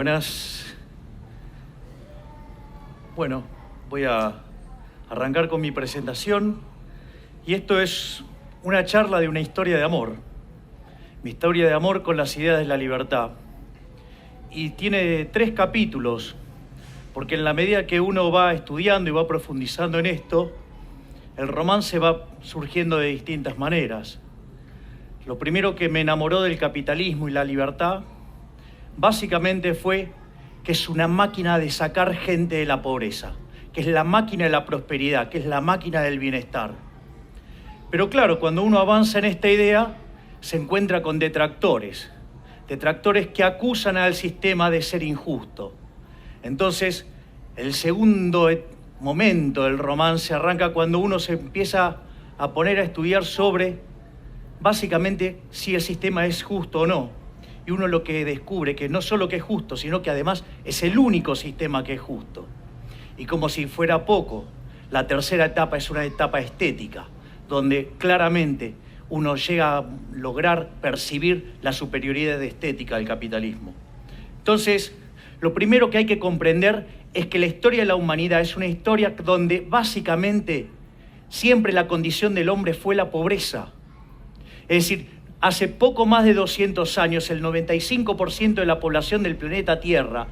Buenas. Bueno, voy a arrancar con mi presentación. Y esto es una charla de una historia de amor. Mi historia de amor con las ideas de la libertad. Y tiene 3 capítulos, porque en la medida que uno va estudiando y va profundizando en esto, el romance va surgiendo de distintas maneras. Lo primero que me enamoró del capitalismo y la libertad, básicamente fue que es una máquina de sacar gente de la pobreza, que es la máquina de la prosperidad, que es la máquina del bienestar. Pero claro, cuando uno avanza en esta idea, se encuentra con detractores que acusan al sistema de ser injusto. Entonces, el segundo momento del romance arranca cuando uno se empieza a poner a estudiar sobre, básicamente, si el sistema es justo o no. Y uno lo que descubre que no solo que es justo, sino que además es el único sistema que es justo. Y como si fuera poco, la tercera etapa es una etapa estética, donde claramente uno llega a lograr percibir la superioridad estética del capitalismo. Entonces, lo primero que hay que comprender es que la historia de la humanidad es una historia donde básicamente siempre la condición del hombre fue la pobreza. Es decir, hace poco más de 200 años, el 95% de la población del planeta Tierra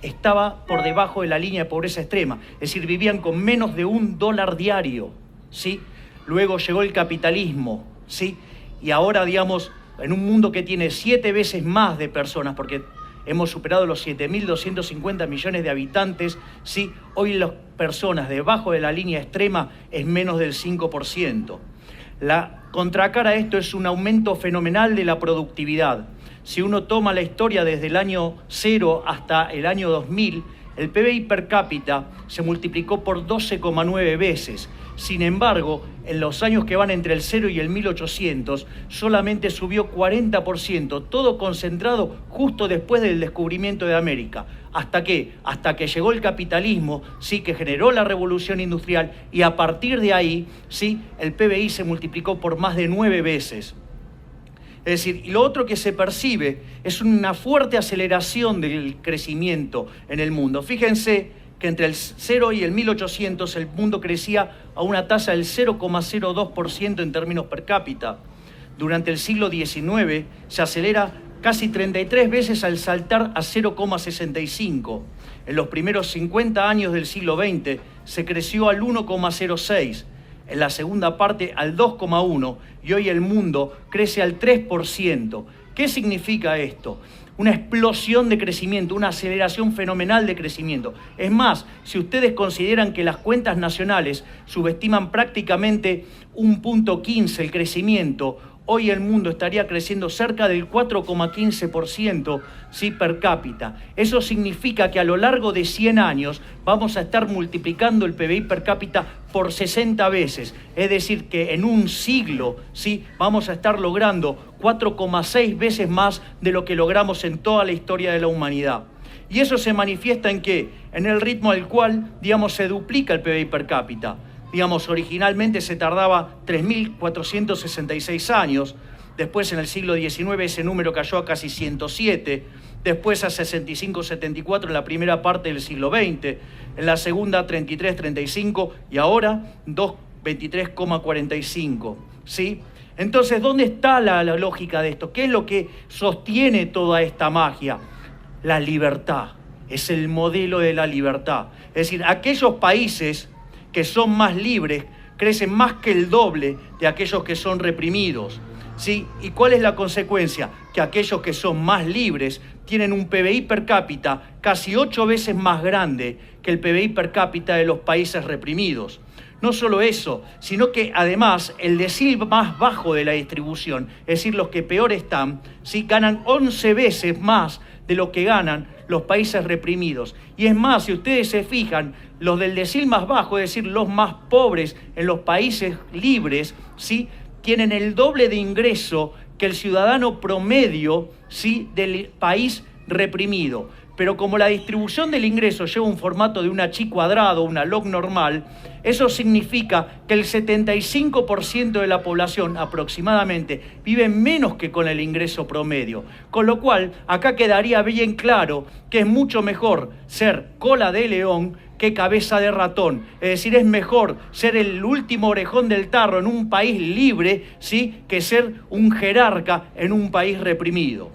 estaba por debajo de la línea de pobreza extrema. Es decir, vivían con menos de $1 diario, ¿sí? Luego llegó el capitalismo, ¿sí? Y ahora, digamos, en un mundo que tiene 7 veces más de personas, porque hemos superado los 7.250 millones de habitantes, ¿sí? Hoy las personas debajo de la línea extrema es menos del 5%. La contracara a esto es un aumento fenomenal de la productividad. Si uno toma la historia desde el año 0 hasta el año 2000, el PBI per cápita se multiplicó por 12,9 veces. Sin embargo, en los años que van entre el 0 y el 1800, solamente subió 40%, todo concentrado justo después del descubrimiento de América. ¿Hasta qué? Hasta que llegó el capitalismo, sí, que generó la revolución industrial, y a partir de ahí, sí, el PBI se multiplicó por más de 9 veces. Es decir, y lo otro que se percibe es una fuerte aceleración del crecimiento en el mundo. Fíjense que entre el 0 y el 1800 el mundo crecía a una tasa del 0,02% en términos per cápita. Durante el siglo XIX se acelera casi 33 veces al saltar a 0,65. En los primeros 50 años del siglo XX se creció al 1,06. En la segunda parte al 2,1 y hoy el mundo crece al 3%. ¿Qué significa esto? Una explosión de crecimiento, una aceleración fenomenal de crecimiento. Es más, si ustedes consideran que las cuentas nacionales subestiman prácticamente 1,15 el crecimiento, hoy el mundo estaría creciendo cerca del 4,15%, ¿sí? Per cápita. Eso significa que a lo largo de 100 años vamos a estar multiplicando el PBI per cápita por 60 veces. Es decir, que en un siglo, ¿sí? Vamos a estar logrando 4,6 veces más de lo que logramos en toda la historia de la humanidad. Y eso se manifiesta ¿en qué? En el ritmo al cual, digamos, se duplica el PBI per cápita. Digamos, originalmente se tardaba 3.466 años, después en el siglo XIX ese número cayó a casi 107, después a 65-74 en la primera parte del siglo XX, en la segunda 33-35 y ahora 23,45, ¿sí? Entonces, ¿dónde está la lógica de esto? ¿Qué es lo que sostiene toda esta magia? La libertad, es el modelo de la libertad. Es decir, aquellos países que son más libres, crecen más que el doble de aquellos que son reprimidos, ¿sí? ¿Y cuál es la consecuencia? Que aquellos que son más libres tienen un PBI per cápita casi 8 veces más grande que el PBI per cápita de los países reprimidos. No solo eso, sino que además el decil más bajo de la distribución, es decir, los que peor están, ¿sí? Ganan 11 veces más de lo que ganan los países reprimidos. Y es más, si ustedes se fijan, los del decil más bajo, es decir, los más pobres en los países libres, ¿sí? Tienen el doble de ingreso que el ciudadano promedio, ¿sí? Del país reprimido. pero como la distribución del ingreso lleva un formato de una chi cuadrado, una log normal, eso significa que el 75% de la población aproximadamente vive menos que con el ingreso promedio. Con lo cual, acá quedaría bien claro que es mucho mejor ser cola de león que cabeza de ratón. Es decir, es mejor ser el último orejón del tarro en un país libre, ¿sí?, que ser un jerarca en un país reprimido.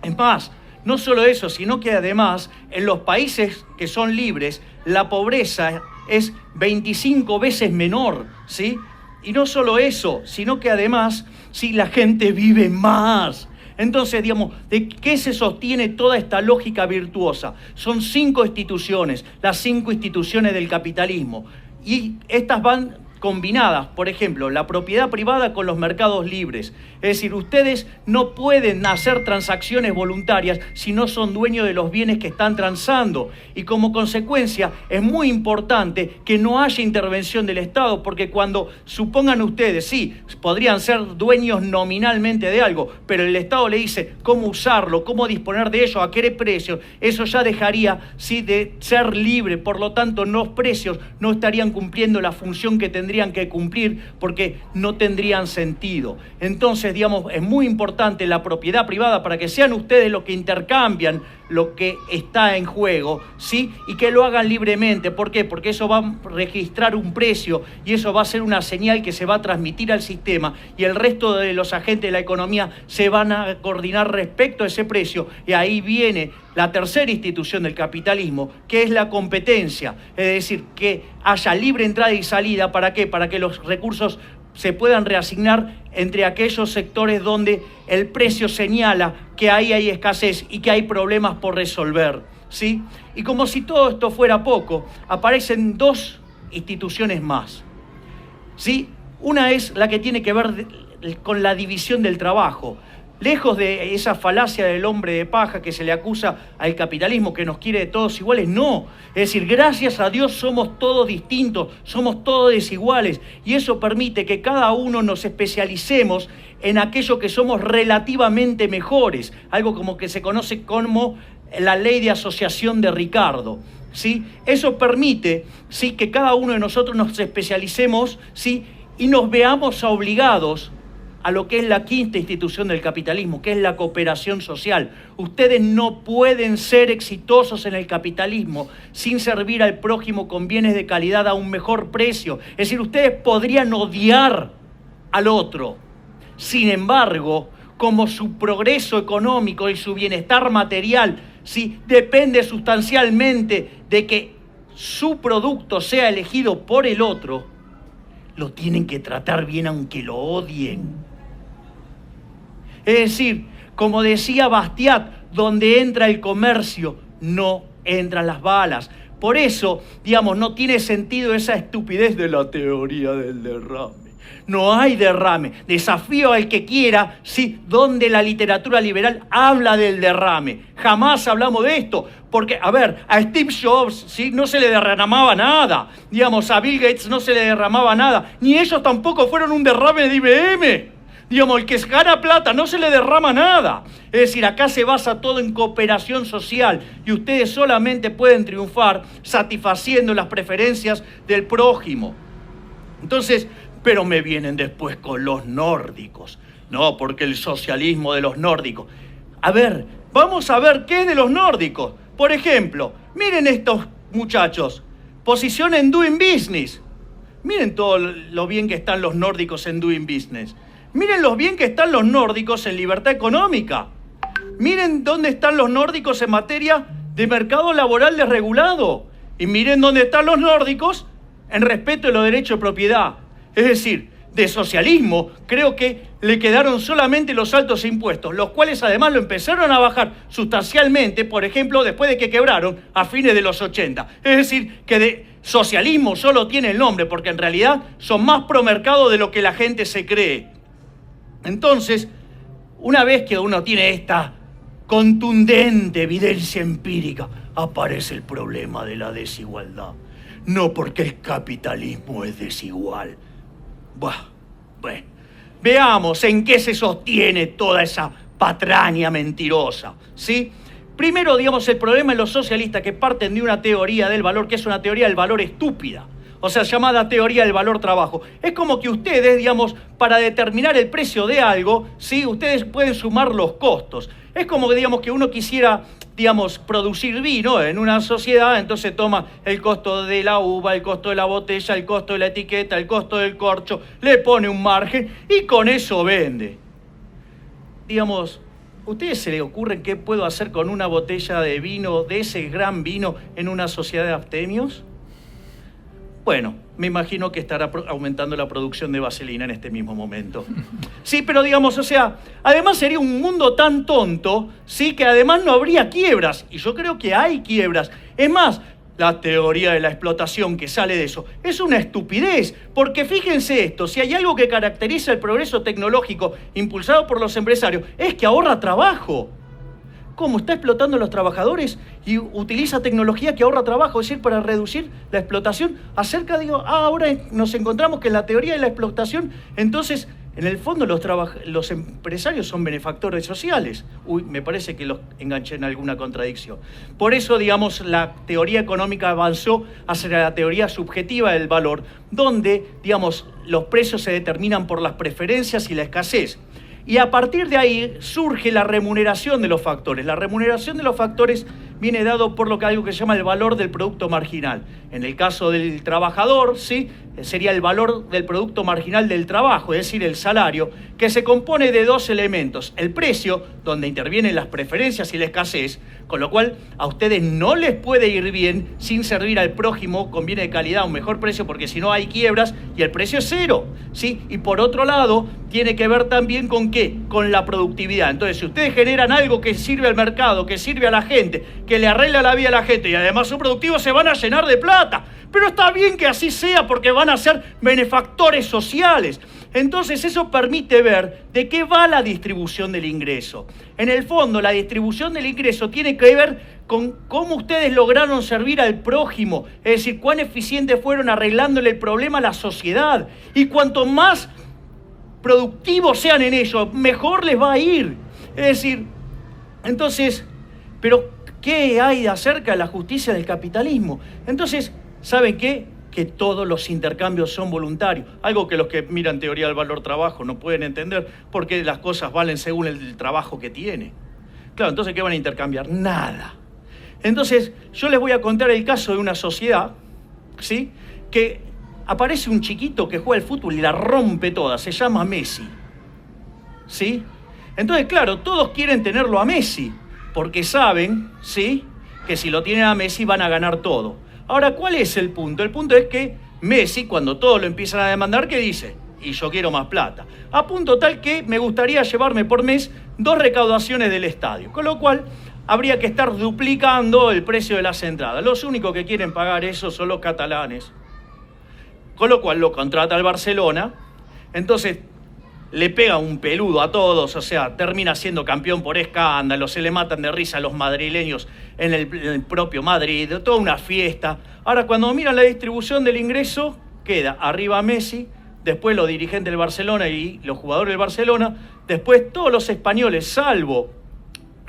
Es más, no solo eso, sino que además en los países que son libres la pobreza es 25 veces menor, ¿sí? Y no solo eso, sino que además, sí, la gente vive más. Entonces, digamos, ¿de qué se sostiene toda esta lógica virtuosa? Son 5 instituciones, las 5 instituciones del capitalismo. Y estas van combinadas, por ejemplo, la propiedad privada con los mercados libres. Es decir, ustedes no pueden hacer transacciones voluntarias si no son dueños de los bienes que están transando. Y como consecuencia, es muy importante que no haya intervención del Estado, porque cuando supongan ustedes, sí, podrían ser dueños nominalmente de algo, pero el Estado le dice cómo usarlo, cómo disponer de ello, a qué precio, eso ya dejaría, sí, de ser libre. Por lo tanto, los precios no estarían cumpliendo la función que tendrían que cumplir, porque no tendrían sentido. Entonces, digamos, es muy importante la propiedad privada para que sean ustedes los que intercambian lo que está en juego, ¿sí? Y que lo hagan libremente. ¿Por qué? Porque eso va a registrar un precio y eso va a ser una señal que se va a transmitir al sistema, y el resto de los agentes de la economía se van a coordinar respecto a ese precio. Y ahí viene la tercera institución del capitalismo, que es la competencia. Es decir, que haya libre entrada y salida. ¿Para qué? Para que los recursos se puedan reasignar entre aquellos sectores donde el precio señala que ahí hay escasez y que hay problemas por resolver, ¿sí? Y como si todo esto fuera poco, aparecen 2 instituciones más, ¿sí? Una es la que tiene que ver con la división del trabajo. Lejos de esa falacia del hombre de paja que se le acusa al capitalismo, que nos quiere de todos iguales, no. Es decir, gracias a Dios somos todos distintos, somos todos desiguales, y eso permite que cada uno nos especialicemos en aquello que somos relativamente mejores, algo como que se conoce como la ley de asociación de Ricardo, ¿sí? Eso permite, ¿sí?, que cada uno de nosotros nos especialicemos, ¿sí?, y nos veamos obligados a lo que es la quinta institución del capitalismo, que es la cooperación social. Ustedes no pueden ser exitosos en el capitalismo sin servir al prójimo con bienes de calidad a un mejor precio. Es decir, ustedes podrían odiar al otro. Sin embargo, como su progreso económico y su bienestar material, ¿sí?, depende sustancialmente de que su producto sea elegido por el otro, lo tienen que tratar bien aunque lo odien. Es decir, como decía Bastiat, donde entra el comercio, no entran las balas. Por eso, digamos, no tiene sentido esa estupidez de la teoría del derrame. No hay derrame. Desafío al que quiera, ¿sí?, donde la literatura liberal habla del derrame. Jamás hablamos de esto. Porque, a ver, a Steve Jobs, ¿sí?, no se le derramaba nada. Digamos, a Bill Gates no se le derramaba nada. Ni ellos tampoco fueron un derrame de IBM. Digamos, el que gana plata no se le derrama nada. Es decir, acá se basa todo en cooperación social y ustedes solamente pueden triunfar satisfaciendo las preferencias del prójimo. Entonces, pero me vienen después con los nórdicos. No, porque el socialismo de los nórdicos. A ver, vamos a ver qué es de los nórdicos. Por ejemplo, miren estos muchachos. Posición en Doing Business. Miren todo lo bien que están los nórdicos en Doing Business. Miren lo bien que están los nórdicos en libertad económica. Miren dónde están los nórdicos en materia de mercado laboral desregulado. Y miren dónde están los nórdicos en respeto de los derechos de propiedad. Es decir, de socialismo creo que le quedaron solamente los altos impuestos, los cuales además lo empezaron a bajar sustancialmente, por ejemplo, después de que quebraron a fines de los 80. Es decir, que de socialismo solo tiene el nombre, porque en realidad son más pro mercado de lo que la gente se cree. Entonces, una vez que uno tiene esta contundente evidencia empírica, aparece el problema de la desigualdad. No porque el capitalismo es desigual. Bueno, veamos en qué se sostiene toda esa patraña mentirosa, ¿sí? Primero, digamos, el problema de los socialistas que parten de una teoría del valor, que es una teoría del valor estúpida, o sea, llamada teoría del valor trabajo. Es como que ustedes, digamos, para determinar el precio de algo, ¿sí? Ustedes pueden sumar los costos. Es como que, digamos, que uno quisiera, digamos, producir vino en una sociedad, entonces toma el costo de la uva, el costo de la botella, el costo de la etiqueta, el costo del corcho, le pone un margen y con eso vende. Digamos, ¿a ustedes se les ocurre qué puedo hacer con una botella de vino, de ese gran vino, en una sociedad de abstemios? Bueno, me imagino que estará aumentando la producción de vaselina en este mismo momento. Sí, pero digamos, o sea, además sería un mundo tan tonto, sí, que además no habría quiebras. Y yo creo que hay quiebras. Es más, la teoría de la explotación que sale de eso es una estupidez. Porque fíjense esto, si hay algo que caracteriza el progreso tecnológico impulsado por los empresarios, es que ahorra trabajo. ¿Cómo está explotando a los trabajadores y utiliza tecnología que ahorra trabajo, es decir, para reducir la explotación? Ahora nos encontramos que en la teoría de la explotación, entonces, en el fondo los empresarios son benefactores sociales. Uy, me parece que los enganché en alguna contradicción. Por eso, digamos, la teoría económica avanzó hacia la teoría subjetiva del valor, donde, digamos, los precios se determinan por las preferencias y la escasez. Y a partir de ahí surge la remuneración de los factores. La remuneración de los factores viene dado por algo que se llama el valor del producto marginal. En el caso del trabajador, ¿sí?, sería el valor del producto marginal del trabajo, es decir, el salario, que se compone de dos elementos. El precio, donde intervienen las preferencias y la escasez, con lo cual a ustedes no les puede ir bien sin servir al prójimo con bienes de calidad a un mejor precio, porque si no hay quiebras y el precio es cero, ¿sí? Y por otro lado, tiene que ver también con ¿qué? Con la productividad. Entonces, si ustedes generan algo que sirve al mercado, que sirve a la gente, que le arregla la vida a la gente y además son productivos, se van a llenar de plata. Pero está bien que así sea porque van a ser benefactores sociales. Entonces eso permite ver de qué va la distribución del ingreso. En el fondo, la distribución del ingreso tiene que ver con cómo ustedes lograron servir al prójimo, es decir, cuán eficientes fueron arreglándole el problema a la sociedad. Y cuanto más productivos sean en ello, mejor les va a ir. Es decir, entonces, pero ¿qué hay acerca de la justicia del capitalismo? Entonces, ¿saben qué? Que todos los intercambios son voluntarios. Algo que los que miran teoría del valor trabajo no pueden entender, porque las cosas valen según el trabajo que tiene. Claro, entonces, ¿qué van a intercambiar? Nada. Entonces, yo les voy a contar el caso de una sociedad, ¿sí?, que aparece un chiquito que juega al fútbol y la rompe toda, se llama Messi, ¿sí? Entonces, claro, todos quieren tenerlo a Messi, porque saben, ¿sí?, que si lo tienen a Messi van a ganar todo. Ahora, ¿cuál es el punto? El punto es que Messi, cuando todos lo empiezan a demandar, ¿qué dice? Y yo quiero más plata. A punto tal que me gustaría llevarme por mes 2 recaudaciones del estadio, con lo cual habría que estar duplicando el precio de las entradas. Los únicos que quieren pagar eso son los catalanes. Con lo cual lo contrata el Barcelona, entonces le pega un peludo a todos, o sea, termina siendo campeón por escándalo, se le matan de risa a los madrileños en el propio Madrid, toda una fiesta. Ahora, cuando miran la distribución del ingreso, queda arriba Messi, después los dirigentes del Barcelona y los jugadores del Barcelona, después todos los españoles, salvo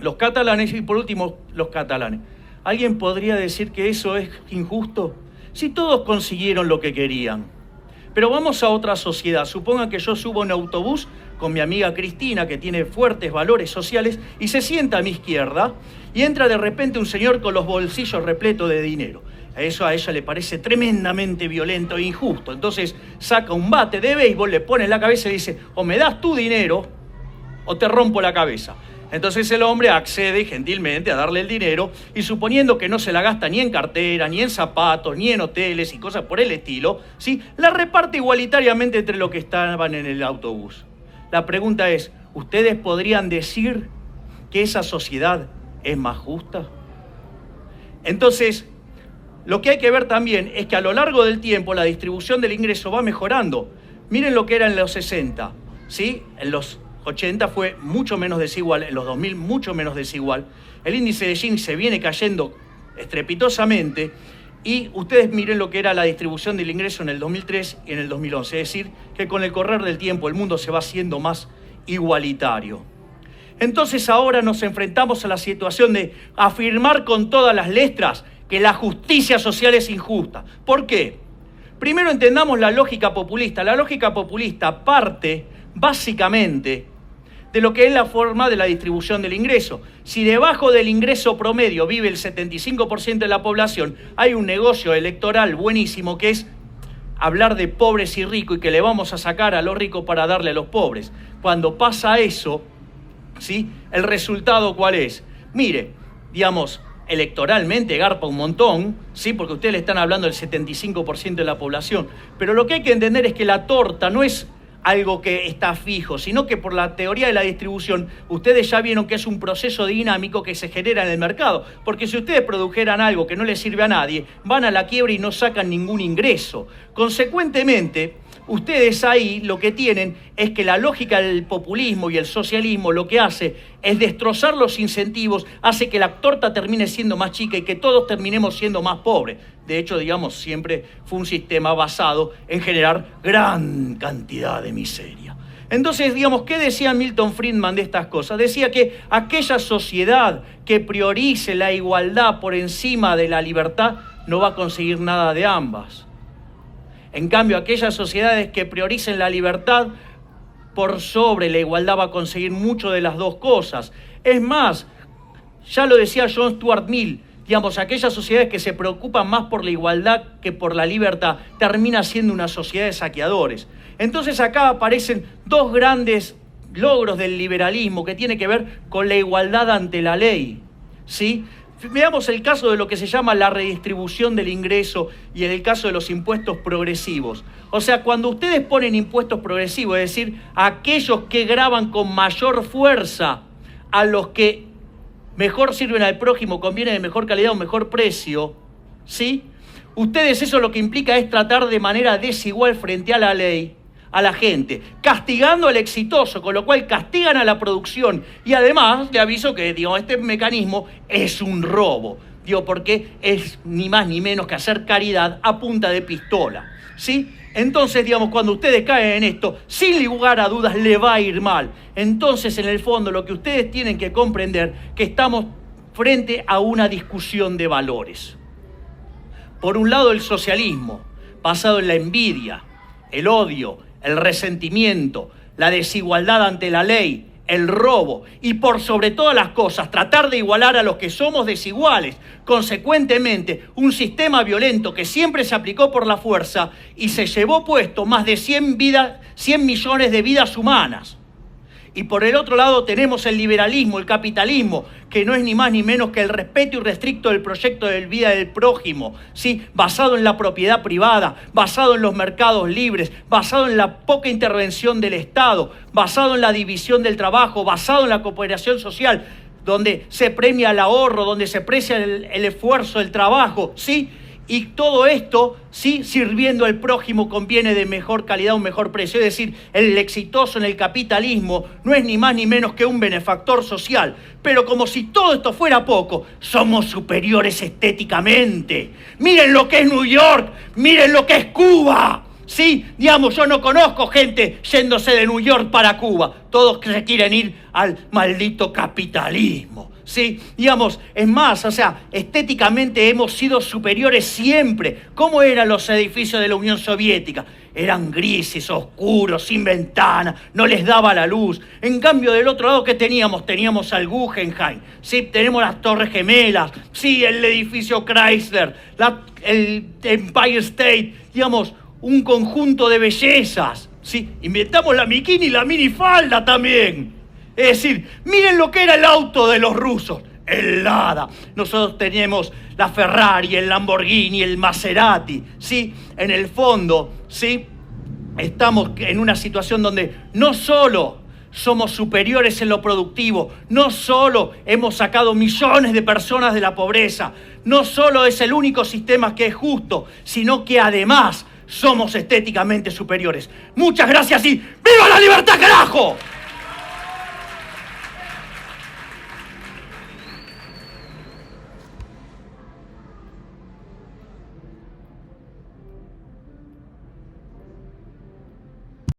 los catalanes, y por último los catalanes. ¿Alguien podría decir que eso es injusto? Si todos consiguieron lo que querían. Pero vamos a otra sociedad. Supongan que yo subo en autobús con mi amiga Cristina, que tiene fuertes valores sociales, y se sienta a mi izquierda, y entra de repente un señor con los bolsillos repletos de dinero. Eso a ella le parece tremendamente violento e injusto. Entonces saca un bate de béisbol, le pone en la cabeza y dice: o me das tu dinero o te rompo la cabeza. Entonces el hombre accede gentilmente a darle el dinero, y suponiendo que no se la gasta ni en cartera, ni en zapatos, ni en hoteles y cosas por el estilo, ¿sí?, la reparte igualitariamente entre los que estaban en el autobús. La pregunta es, ¿ustedes podrían decir que esa sociedad es más justa? Entonces, lo que hay que ver también es que a lo largo del tiempo la distribución del ingreso va mejorando. Miren lo que era en los 60, ¿sí? En los 80 fue mucho menos desigual, en los 2000 mucho menos desigual. El índice de Gini se viene cayendo estrepitosamente, y ustedes miren lo que era la distribución del ingreso en el 2003 y en el 2011. Es decir, que con el correr del tiempo el mundo se va haciendo más igualitario. Entonces ahora nos enfrentamos a la situación de afirmar con todas las letras que la justicia social es injusta. ¿Por qué? Primero entendamos la lógica populista. La lógica populista parte básicamente de lo que es la forma de la distribución del ingreso. Si debajo del ingreso promedio vive el 75% de la población, hay un negocio electoral buenísimo que es hablar de pobres y ricos y que le vamos a sacar a los ricos para darle a los pobres. Cuando pasa eso, ¿sí? ¿El resultado cuál es? Mire, digamos, electoralmente garpa un montón, ¿sí? Porque ustedes le están hablando del 75% de la población, pero lo que hay que entender es que la torta no es algo que está fijo, sino que por la teoría de la distribución, ustedes ya vieron que es un proceso dinámico que se genera en el mercado, porque si ustedes produjeran algo que no les sirve a nadie, van a la quiebra y no sacan ningún ingreso. Consecuentemente, ustedes ahí lo que tienen es que la lógica del populismo y el socialismo lo que hace es destrozar los incentivos, hace que la torta termine siendo más chica y que todos terminemos siendo más pobres. De hecho, digamos, siempre fue un sistema basado en generar gran cantidad de miseria. Entonces, digamos, ¿qué decía Milton Friedman de estas cosas? Decía que aquella sociedad que priorice la igualdad por encima de la libertad no va a conseguir nada de ambas. En cambio, aquellas sociedades que prioricen la libertad por sobre la igualdad va a conseguir mucho de las dos cosas. Es más, ya lo decía John Stuart Mill, digamos, aquellas sociedades que se preocupan más por la igualdad que por la libertad termina siendo una sociedad de saqueadores. Entonces acá aparecen dos grandes logros del liberalismo que tiene que ver con la igualdad ante la ley, ¿sí? Veamos el caso de lo que se llama la redistribución del ingreso y en el caso de los impuestos progresivos. O sea, cuando ustedes ponen impuestos progresivos, es decir, aquellos que gravan con mayor fuerza a los que mejor sirven al prójimo, conviene de mejor calidad o mejor precio, ¿sí? Ustedes eso lo que implica es tratar de manera desigual frente a la ley a la gente, castigando al exitoso, con lo cual castigan a la producción. Y además, le aviso que, digo, este mecanismo es un robo, digo, porque es ni más ni menos que hacer caridad a punta de pistola, ¿sí? Entonces, digamos, cuando ustedes caen en esto, sin lugar a dudas le va a ir mal. Entonces, en el fondo, lo que ustedes tienen que comprender que estamos frente a una discusión de valores. Por un lado, el socialismo, basado en la envidia, el odio, el resentimiento, la desigualdad ante la ley, el robo y por sobre todas las cosas tratar de igualar a los que somos desiguales. Consecuentemente, un sistema violento que siempre se aplicó por la fuerza y se llevó puesto más de 100 millones de vidas humanas. Y por el otro lado tenemos el liberalismo, el capitalismo, que no es ni más ni menos que el respeto irrestricto del proyecto de vida del prójimo, ¿sí? Basado en la propiedad privada, basado en los mercados libres, basado en la poca intervención del Estado, basado en la división del trabajo, basado en la cooperación social, donde se premia el ahorro, donde se aprecia el esfuerzo, el trabajo, ¿sí? Y todo esto, sí, sirviendo al prójimo conviene de mejor calidad, un mejor precio. Es decir, el exitoso en el capitalismo no es ni más ni menos que un benefactor social. Pero como si todo esto fuera poco, somos superiores estéticamente. Miren lo que es New York, miren lo que es Cuba. Sí, digamos, yo no conozco gente yéndose de New York para Cuba. Todos se quieren ir al maldito capitalismo. Sí, digamos, es más, o sea, estéticamente hemos sido superiores siempre. ¿Cómo eran los edificios de la Unión Soviética? Eran grises, oscuros, sin ventana, no les daba la luz. En cambio, del otro lado, ¿qué teníamos? Teníamos al Guggenheim, sí, tenemos las Torres Gemelas, sí, el edificio Chrysler, el Empire State, digamos, un conjunto de bellezas, sí. Inventamos la bikini y la minifalda también. Es decir, miren lo que era el auto de los rusos, el Lada. Nosotros tenemos la Ferrari, el Lamborghini, el Maserati, ¿sí? En el fondo, ¿sí? Estamos en una situación donde no solo somos superiores en lo productivo, no solo hemos sacado millones de personas de la pobreza, no solo es el único sistema que es justo, sino que además somos estéticamente superiores. Muchas gracias y ¡viva la libertad, carajo!